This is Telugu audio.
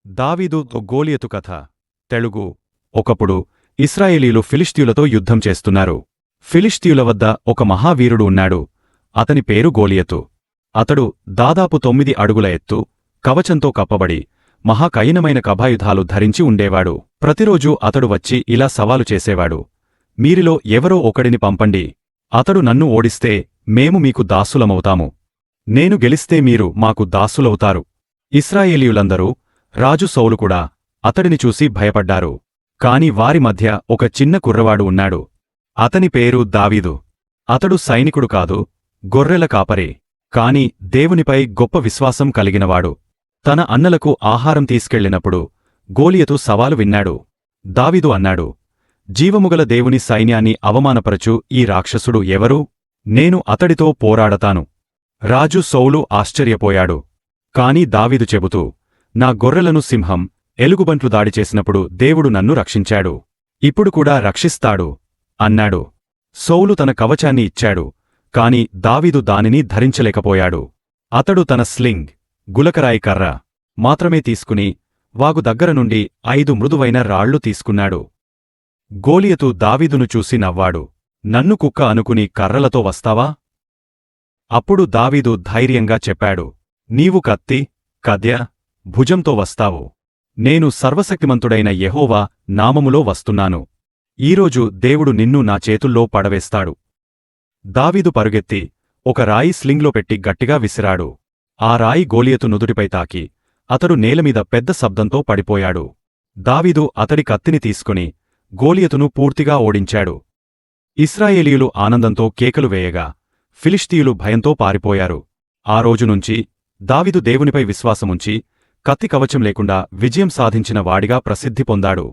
దావీదు గోలియతు కథ. తెలుగు. ఒకప్పుడు ఇశ్రాయేలీలు ఫిలిష్తీయులతో యుద్ధం చేస్తున్నారు. ఫిలిష్తీయుల వద్ద ఒక మహావీరుడు ఉన్నాడు. అతని పేరు గోలియతు. అతడు దాదాపు 9 అడుగుల ఎత్తు, కవచంతో కప్పబడి, మహాకఠినమైన కభాయుధాలు ధరించి ఉండేవాడు. ప్రతిరోజూ అతడు వచ్చి ఇలా సవాలు చేసేవాడు: మీరిలో ఎవరో ఒకడిని పంపండి. అతడు నన్ను ఓడిస్తే మేము మీకు దాసులమవుతాము. నేను గెలిస్తే మీరు మాకు దాసులవుతారు. ఇశ్రాయేలీయులందరూ, రాజు సౌలు కూడా అతడిని చూసి భయపడ్డారు. కాని వారి మధ్య ఒక చిన్న కుర్రవాడు ఉన్నాడు. అతని పేరు దావీదు. అతడు సైనికుడు కాదు, గొర్రెల కాపరి. కాని దేవునిపై గొప్ప విశ్వాసం కలిగినవాడు. తన అన్నలకు ఆహారం తీసుకెళ్లినప్పుడు గోలియతు సవాలు విన్నాడు. దావీదు అన్నాడు: జీవముగల దేవుని సైన్యాన్ని అవమానపరచు ఈ రాక్షసుడు ఎవరు? నేను అతడితో పోరాడతాను. రాజు సౌలు ఆశ్చర్యపోయాడు. కాని దావీదు చెబుతూ, నా గొర్రెలను సింహం, ఎలుగుబంట్లు దాడి చేసినప్పుడు దేవుడు నన్ను రక్షించాడు, ఇప్పుడు కూడా రక్షిస్తాడు అన్నాడు. సౌలు తన కవచాన్ని ఇచ్చాడు, కాని దావీదు దానిని ధరించలేకపోయాడు. అతడు తన స్లింగ్, గులకరాయి కర్ర మాత్రమే తీసుకుని వాగు దగ్గర నుండి 5 మృదువైన రాళ్లు తీసుకున్నాడు. గోలియతు దావీదును చూసి నవ్వాడు. నన్ను కుక్క అనుకుని కర్రలతో వస్తావా? అప్పుడు దావీదు ధైర్యంగా చెప్పాడు: నీవు కత్తి, కద్య, భుజంతో వస్తావు. నేను సర్వశక్తిమంతుడైన యెహోవా నామములో వస్తున్నాను. ఈరోజు దేవుడు నిన్ను నా చేతుల్లో పడవేస్తాడు. దావీదు పరుగెత్తి ఒక రాయి స్లింగ్లో పెట్టి గట్టిగా విసిరాడు. ఆ రాయి గోలియతు నుదుటిపై తాకి అతడు నేలమీద పెద్ద శబ్దంతో పడిపోయాడు. దావీదు అతడి కత్తిని తీసుకుని గోలియతును పూర్తిగా ఓడించాడు. ఇశ్రాయేలీయులు ఆనందంతో కేకలు వేయగా ఫిలిష్తీయులు భయంతో పారిపోయారు. ఆ రోజునుంచి దావీదు దేవునిపై విశ్వాసముంచి కత్తి కవచం లేకుండా విజయం సాధించిన వాడిగా ప్రసిద్ధి పొందాడు.